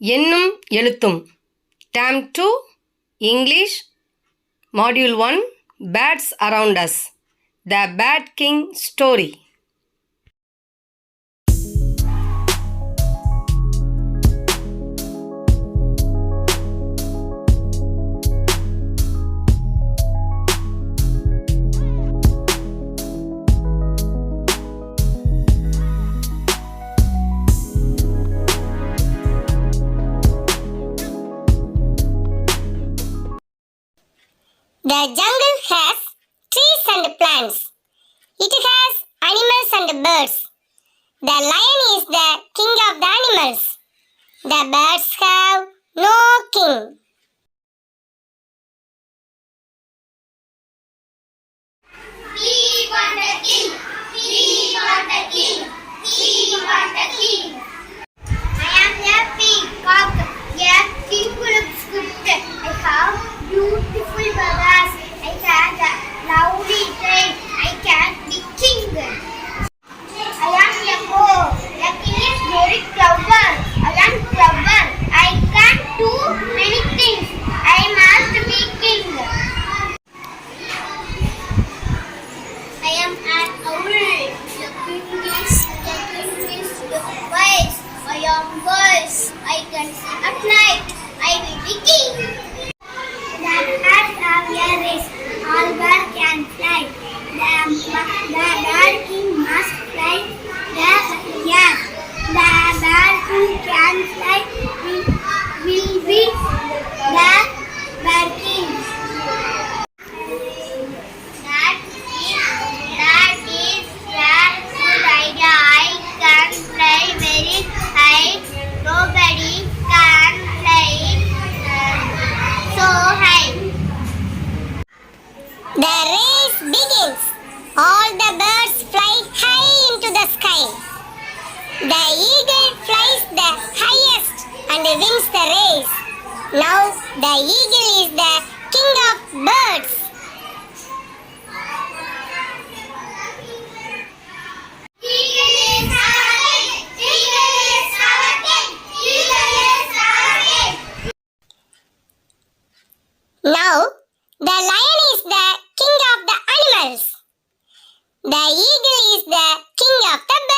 Ennum Ezhuthum Term 2 English Module 1 Birds Around Us The Bird King Story. The jungle has trees and plants. It has animals and birds. The lion is the king of the animals. The birds have no king. We want a king. We want a king. We want a king. I am a peacock. A king looks good. I have beautiful feathers. I have a lovely tail. I can be king. I am a crow. The king is very clever. I am clever. I can do many things. I must be king. I am an owl. The king is wise. I am wise. I can see at night. I will be king. The birds have ears. All birds can fly. The bird king must fly. The bird who can fly will be the bird king. That is a good idea. I can fly very high. Nobody can fly so high. The race begins. All the birds fly high into the sky. The eagle flies the highest and wins the race. Now the eagle is the king of birds. Eagle is our king. Eagle is our king. Eagle is our king. Now the lion is the king of the animals. The eagle is the king of the birds.